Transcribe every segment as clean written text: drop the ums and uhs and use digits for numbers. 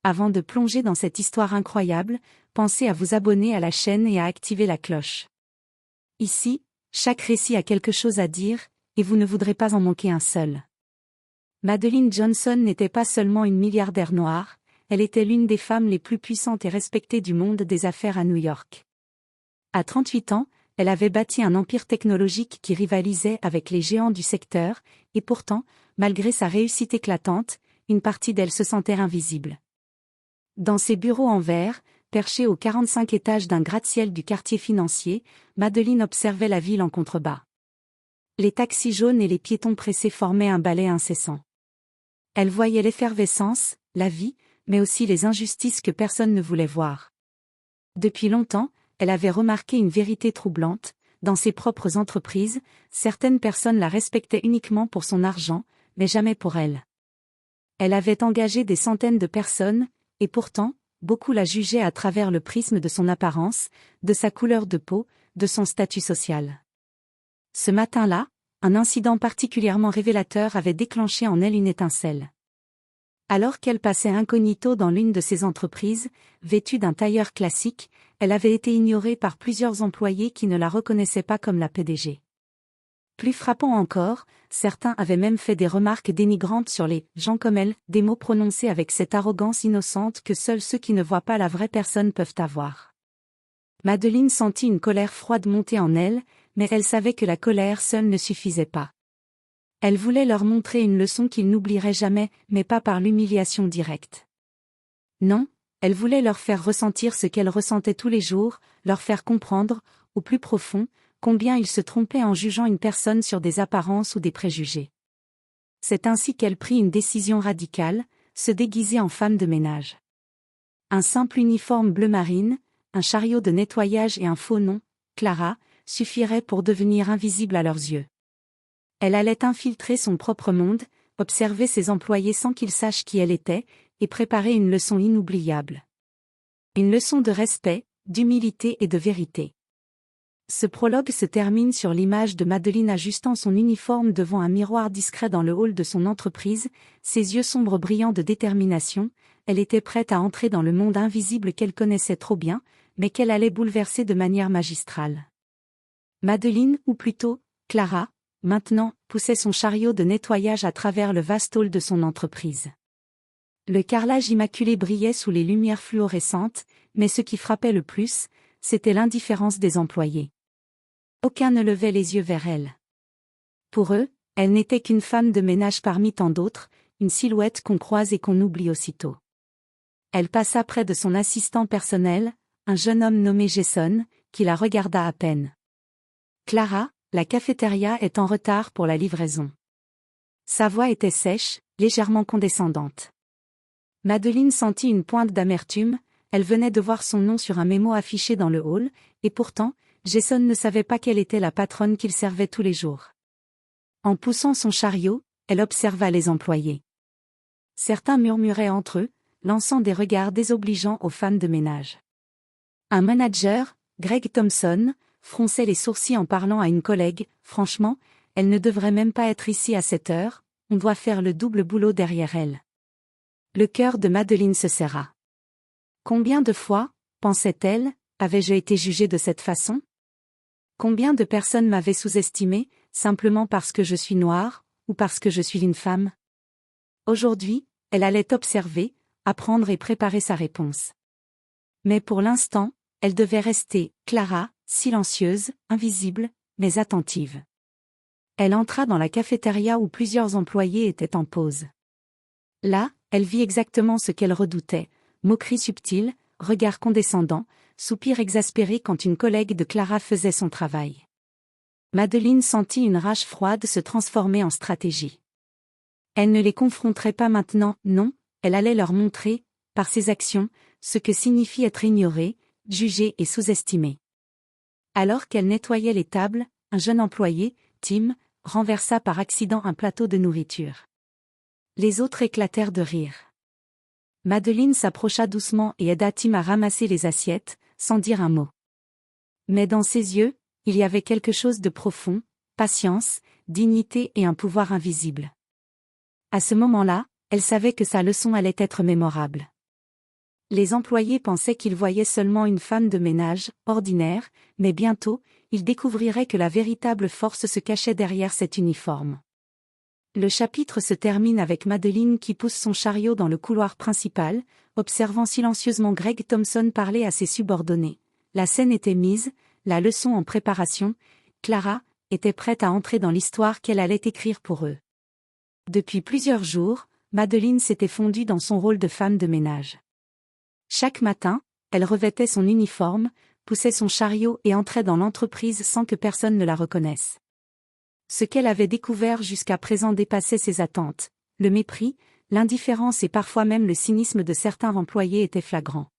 Avant de plonger dans cette histoire incroyable, pensez à vous abonner à la chaîne et à activer la cloche. Ici, chaque récit a quelque chose à dire, et vous ne voudrez pas en manquer un seul. Madeleine Johnson n'était pas seulement une milliardaire noire, elle était l'une des femmes les plus puissantes et respectées du monde des affaires à New York. À 38 ans, elle avait bâti un empire technologique qui rivalisait avec les géants du secteur, et pourtant, malgré sa réussite éclatante, une partie d'elle se sentait invisible. Dans ses bureaux en verre, perchés aux 45 étages d'un gratte-ciel du quartier financier, Madeleine observait la ville en contrebas. Les taxis jaunes et les piétons pressés formaient un ballet incessant. Elle voyait l'effervescence, la vie, mais aussi les injustices que personne ne voulait voir. Depuis longtemps, elle avait remarqué une vérité troublante: dans ses propres entreprises, certaines personnes la respectaient uniquement pour son argent, mais jamais pour elle. Elle avait engagé des centaines de personnes, et pourtant, beaucoup la jugeaient à travers le prisme de son apparence, de sa couleur de peau, de son statut social. Ce matin-là, un incident particulièrement révélateur avait déclenché en elle une étincelle. Alors qu'elle passait incognito dans l'une de ses entreprises, vêtue d'un tailleur classique, elle avait été ignorée par plusieurs employés qui ne la reconnaissaient pas comme la PDG. Plus frappant encore, certains avaient même fait des remarques dénigrantes sur les « gens comme elle », des mots prononcés avec cette arrogance innocente que seuls ceux qui ne voient pas la vraie personne peuvent avoir. Madeleine sentit une colère froide monter en elle, mais elle savait que la colère seule ne suffisait pas. Elle voulait leur montrer une leçon qu'ils n'oublieraient jamais, mais pas par l'humiliation directe. Non, elle voulait leur faire ressentir ce qu'elle ressentait tous les jours, leur faire comprendre, au plus profond, combien ils se trompaient en jugeant une personne sur des apparences ou des préjugés. C'est ainsi qu'elle prit une décision radicale: se déguiser en femme de ménage. Un simple uniforme bleu marine, un chariot de nettoyage et un faux nom, Clara, suffiraient pour devenir invisible à leurs yeux. Elle allait infiltrer son propre monde, observer ses employés sans qu'ils sachent qui elle était, et préparer une leçon inoubliable. Une leçon de respect, d'humilité et de vérité. Ce prologue se termine sur l'image de Madeleine ajustant son uniforme devant un miroir discret dans le hall de son entreprise, ses yeux sombres brillant de détermination. Elle était prête à entrer dans le monde invisible qu'elle connaissait trop bien, mais qu'elle allait bouleverser de manière magistrale. Madeleine, ou plutôt, Clara, maintenant, poussait son chariot de nettoyage à travers le vaste hall de son entreprise. Le carrelage immaculé brillait sous les lumières fluorescentes, mais ce qui frappait le plus, c'était l'indifférence des employés. Aucun ne levait les yeux vers elle. Pour eux, elle n'était qu'une femme de ménage parmi tant d'autres, une silhouette qu'on croise et qu'on oublie aussitôt. Elle passa près de son assistant personnel, un jeune homme nommé Jason, qui la regarda à peine. « Clara, la cafétéria est en retard pour la livraison. » Sa voix était sèche, légèrement condescendante. Madeleine sentit une pointe d'amertume. Elle venait de voir son nom sur un mémo affiché dans le hall, et pourtant, Jason ne savait pas quelle était la patronne qu'il servait tous les jours. En poussant son chariot, elle observa les employés. Certains murmuraient entre eux, lançant des regards désobligeants aux femmes de ménage. Un manager, Greg Thompson, fronçait les sourcils en parlant à une collègue: « Franchement, elle ne devrait même pas être ici à cette heure, on doit faire le double boulot derrière elle. » Le cœur de Madeleine se serra. Combien de fois, pensait-elle, avais-je été jugée de cette façon? Combien de personnes m'avaient sous-estimée, simplement parce que je suis noire, ou parce que je suis une femme? Aujourd'hui, elle allait observer, apprendre et préparer sa réponse. Mais pour l'instant, elle devait rester, Clara, silencieuse, invisible, mais attentive. Elle entra dans la cafétéria où plusieurs employés étaient en pause. Là, elle vit exactement ce qu'elle redoutait: moquerie subtile, regard condescendant, soupir exaspéré quand une collègue de Clara faisait son travail. Madeleine sentit une rage froide se transformer en stratégie. Elle ne les confronterait pas maintenant, non, elle allait leur montrer, par ses actions, ce que signifie être ignorée, jugée et sous-estimée. Alors qu'elle nettoyait les tables, un jeune employé, Tim, renversa par accident un plateau de nourriture. Les autres éclatèrent de rire. Madeleine s'approcha doucement et aida Tim à ramasser les assiettes, sans dire un mot. Mais dans ses yeux, il y avait quelque chose de profond: patience, dignité et un pouvoir invisible. À ce moment-là, elle savait que sa leçon allait être mémorable. Les employés pensaient qu'ils voyaient seulement une femme de ménage, ordinaire, mais bientôt, ils découvriraient que la véritable force se cachait derrière cet uniforme. Le chapitre se termine avec Madeline qui pousse son chariot dans le couloir principal, observant silencieusement Greg Thompson parler à ses subordonnés. La scène était mise, la leçon en préparation, Clara était prête à entrer dans l'histoire qu'elle allait écrire pour eux. Depuis plusieurs jours, Madeline s'était fondue dans son rôle de femme de ménage. Chaque matin, elle revêtait son uniforme, poussait son chariot et entrait dans l'entreprise sans que personne ne la reconnaisse. Ce qu'elle avait découvert jusqu'à présent dépassait ses attentes. Le mépris, l'indifférence et parfois même le cynisme de certains employés étaient flagrants.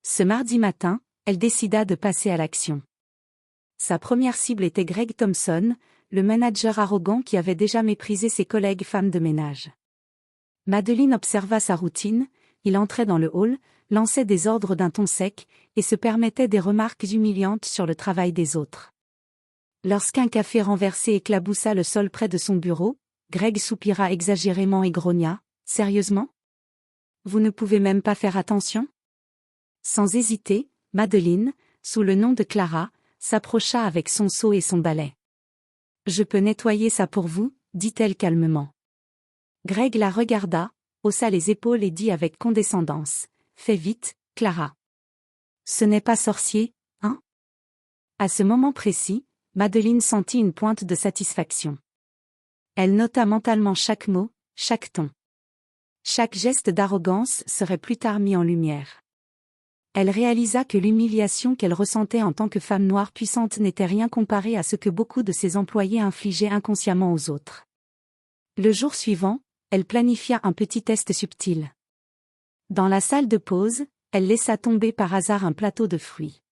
Ce mardi matin, elle décida de passer à l'action. Sa première cible était Greg Thompson, le manager arrogant qui avait déjà méprisé ses collègues femmes de ménage. Madeline observa sa routine, il entrait dans le hall, lançait des ordres d'un ton sec, et se permettait des remarques humiliantes sur le travail des autres. Lorsqu'un café renversé éclaboussa le sol près de son bureau, Greg soupira exagérément et grogna. « Sérieusement ? Vous ne pouvez même pas faire attention ?» Sans hésiter, Madeline, sous le nom de Clara, s'approcha avec son seau et son balai. « Je peux nettoyer ça pour vous » dit-elle calmement. Greg la regarda, haussa les épaules et dit avec condescendance. « Fais vite, Clara. » « Ce n'est pas sorcier, hein ?» À ce moment précis, Madeline sentit une pointe de satisfaction. Elle nota mentalement chaque mot, chaque ton. Chaque geste d'arrogance serait plus tard mis en lumière. Elle réalisa que l'humiliation qu'elle ressentait en tant que femme noire puissante n'était rien comparé à ce que beaucoup de ses employés infligeaient inconsciemment aux autres. Le jour suivant, elle planifia un petit test subtil. Dans la salle de pause, elle laissa tomber par hasard un plateau de fruits.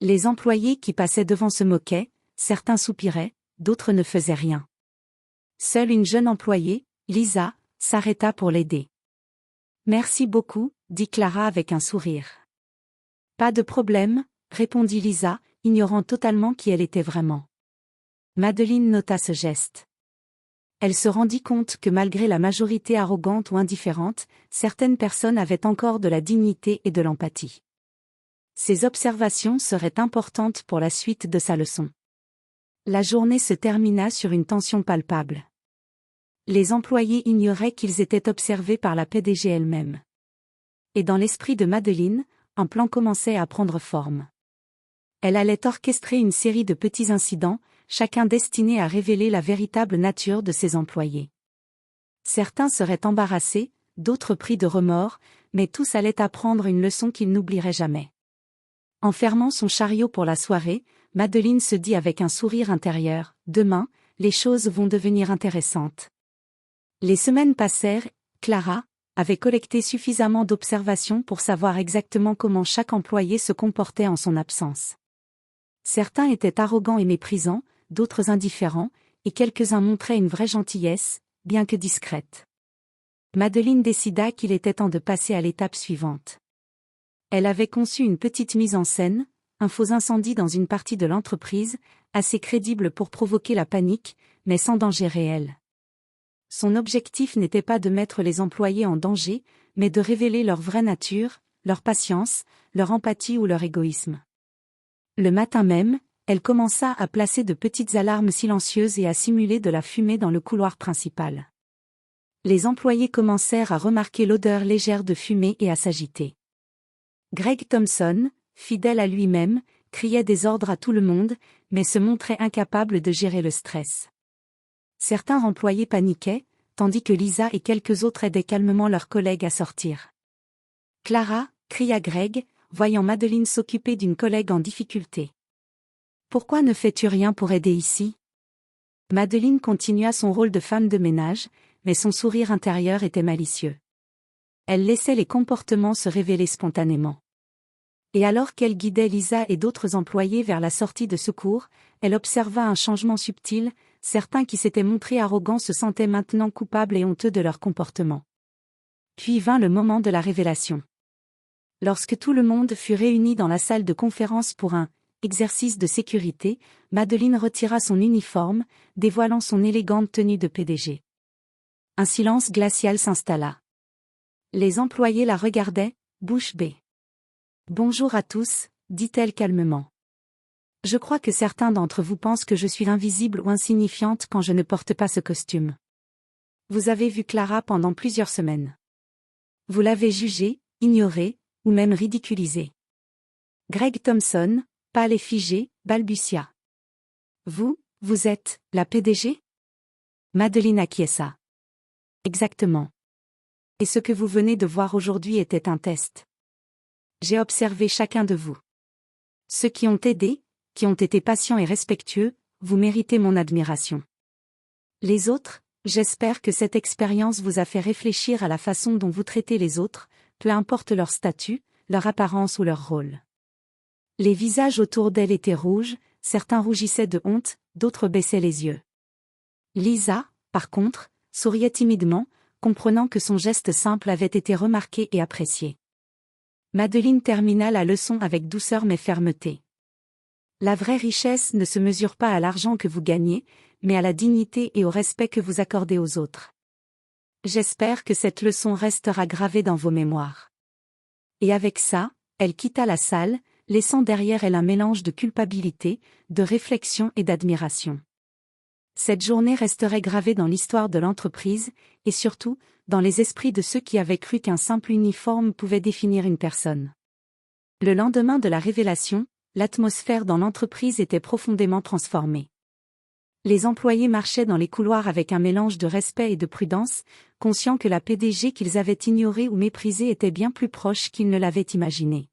Les employés qui passaient devant se moquaient, certains soupiraient, d'autres ne faisaient rien. Seule une jeune employée, Lisa, s'arrêta pour l'aider. « Merci beaucoup, » dit Clara avec un sourire. « Pas de problème, » répondit Lisa, ignorant totalement qui elle était vraiment. Madeline nota ce geste. Elle se rendit compte que malgré la majorité arrogante ou indifférente, certaines personnes avaient encore de la dignité et de l'empathie. Ces observations seraient importantes pour la suite de sa leçon. La journée se termina sur une tension palpable. Les employés ignoraient qu'ils étaient observés par la PDG elle-même. Et dans l'esprit de Madeline, un plan commençait à prendre forme. Elle allait orchestrer une série de petits incidents, chacun destiné à révéler la véritable nature de ses employés. Certains seraient embarrassés, d'autres pris de remords, mais tous allaient apprendre une leçon qu'ils n'oublieraient jamais. En fermant son chariot pour la soirée, Madeline se dit avec un sourire intérieur, « Demain, les choses vont devenir intéressantes. » Les semaines passèrent, Clara avait collecté suffisamment d'observations pour savoir exactement comment chaque employé se comportait en son absence. Certains étaient arrogants et méprisants, d'autres indifférents, et quelques-uns montraient une vraie gentillesse, bien que discrète. Madeline décida qu'il était temps de passer à l'étape suivante. Elle avait conçu une petite mise en scène, un faux incendie dans une partie de l'entreprise, assez crédible pour provoquer la panique, mais sans danger réel. Son objectif n'était pas de mettre les employés en danger, mais de révéler leur vraie nature, leur patience, leur empathie ou leur égoïsme. Le matin même, elle commença à placer de petites alarmes silencieuses et à simuler de la fumée dans le couloir principal. Les employés commencèrent à remarquer l'odeur légère de fumée et à s'agiter. Greg Thompson, fidèle à lui-même, criait des ordres à tout le monde, mais se montrait incapable de gérer le stress. Certains employés paniquaient, tandis que Lisa et quelques autres aidaient calmement leurs collègues à sortir. « Clara !» cria Greg, voyant Madeline s'occuper d'une collègue en difficulté. « Pourquoi ne fais-tu rien pour aider ici ?» Madeline continua son rôle de femme de ménage, mais son sourire intérieur était malicieux. Elle laissait les comportements se révéler spontanément. Et alors qu'elle guidait Lisa et d'autres employés vers la sortie de secours, elle observa un changement subtil, certains qui s'étaient montrés arrogants se sentaient maintenant coupables et honteux de leur comportement. Puis vint le moment de la révélation. Lorsque tout le monde fut réuni dans la salle de conférence pour un exercice de sécurité, Madeline retira son uniforme, dévoilant son élégante tenue de PDG. Un silence glacial s'installa. Les employés la regardaient, bouche bée. Bonjour à tous, dit-elle calmement. Je crois que certains d'entre vous pensent que je suis invisible ou insignifiante quand je ne porte pas ce costume. Vous avez vu Clara pendant plusieurs semaines. Vous l'avez jugée, ignorée, ou même ridiculisée. Greg Thompson, pâle et figé, balbutia. Vous êtes la PDG? Madeleine acquiesça. Exactement. Et ce que vous venez de voir aujourd'hui était un test. J'ai observé chacun de vous. Ceux qui ont aidé, qui ont été patients et respectueux, vous méritez mon admiration. Les autres, j'espère que cette expérience vous a fait réfléchir à la façon dont vous traitez les autres, peu importe leur statut, leur apparence ou leur rôle. Les visages autour d'elle étaient rouges, certains rougissaient de honte, d'autres baissaient les yeux. Lisa, par contre, souriait timidement, comprenant que son geste simple avait été remarqué et apprécié. Madeleine termina la leçon avec douceur mais fermeté. La vraie richesse ne se mesure pas à l'argent que vous gagnez, mais à la dignité et au respect que vous accordez aux autres. J'espère que cette leçon restera gravée dans vos mémoires. Et avec ça, elle quitta la salle, laissant derrière elle un mélange de culpabilité, de réflexion et d'admiration. Cette journée resterait gravée dans l'histoire de l'entreprise, et surtout, dans les esprits de ceux qui avaient cru qu'un simple uniforme pouvait définir une personne. Le lendemain de la révélation, l'atmosphère dans l'entreprise était profondément transformée. Les employés marchaient dans les couloirs avec un mélange de respect et de prudence, conscients que la PDG qu'ils avaient ignorée ou méprisée était bien plus proche qu'ils ne l'avaient imaginé.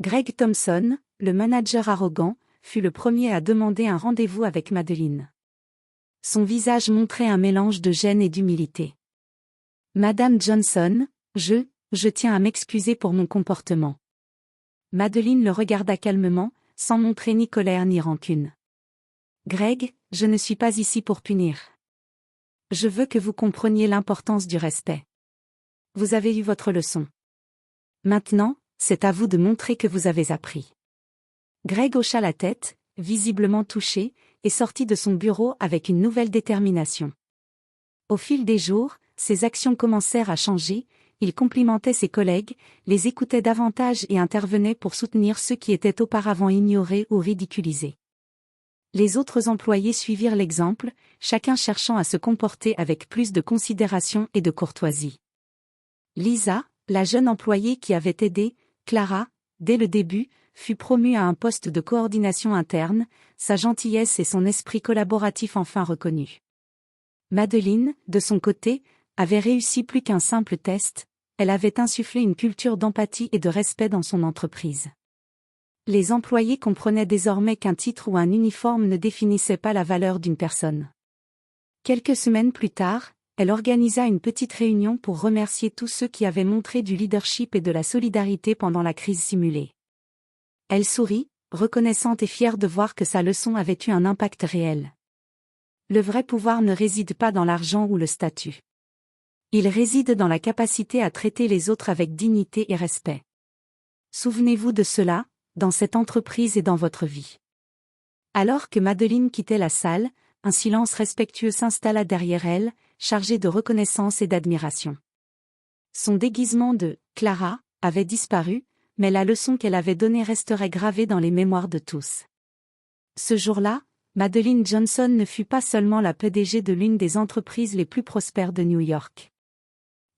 Greg Thompson, le manager arrogant, fut le premier à demander un rendez-vous avec Madeleine. Son visage montrait un mélange de gêne et d'humilité. « Madame Johnson, je tiens à m'excuser pour mon comportement. » Madeleine le regarda calmement, sans montrer ni colère ni rancune. « Greg, je ne suis pas ici pour punir. Je veux que vous compreniez l'importance du respect. Vous avez eu votre leçon. Maintenant, c'est à vous de montrer que vous avez appris. » Greg hocha la tête, visiblement touché, et sortit de son bureau avec une nouvelle détermination. Au fil des jours, ses actions commencèrent à changer, il complimentait ses collègues, les écoutait davantage et intervenait pour soutenir ceux qui étaient auparavant ignorés ou ridiculisés. Les autres employés suivirent l'exemple, chacun cherchant à se comporter avec plus de considération et de courtoisie. Lisa, la jeune employée qui avait aidé Clara, dès le début, fut promue à un poste de coordination interne, sa gentillesse et son esprit collaboratif enfin reconnus. Madeleine, de son côté, avait réussi plus qu'un simple test, elle avait insufflé une culture d'empathie et de respect dans son entreprise. Les employés comprenaient désormais qu'un titre ou un uniforme ne définissait pas la valeur d'une personne. Quelques semaines plus tard, elle organisa une petite réunion pour remercier tous ceux qui avaient montré du leadership et de la solidarité pendant la crise simulée. Elle sourit, reconnaissante et fière de voir que sa leçon avait eu un impact réel. Le vrai pouvoir ne réside pas dans l'argent ou le statut. Il réside dans la capacité à traiter les autres avec dignité et respect. Souvenez-vous de cela, dans cette entreprise et dans votre vie. Alors que Madeleine quittait la salle, un silence respectueux s'installa derrière elle, chargé de reconnaissance et d'admiration. Son déguisement de « Clara » avait disparu, mais la leçon qu'elle avait donnée resterait gravée dans les mémoires de tous. Ce jour-là, Madeleine Johnson ne fut pas seulement la PDG de l'une des entreprises les plus prospères de New York.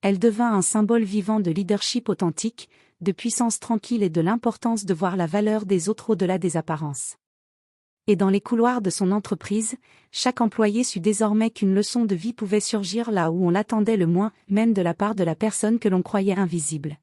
Elle devint un symbole vivant de leadership authentique, de puissance tranquille et de l'importance de voir la valeur des autres au-delà des apparences. Et dans les couloirs de son entreprise, chaque employé sut désormais qu'une leçon de vie pouvait surgir là où on l'attendait le moins, même de la part de la personne que l'on croyait invisible.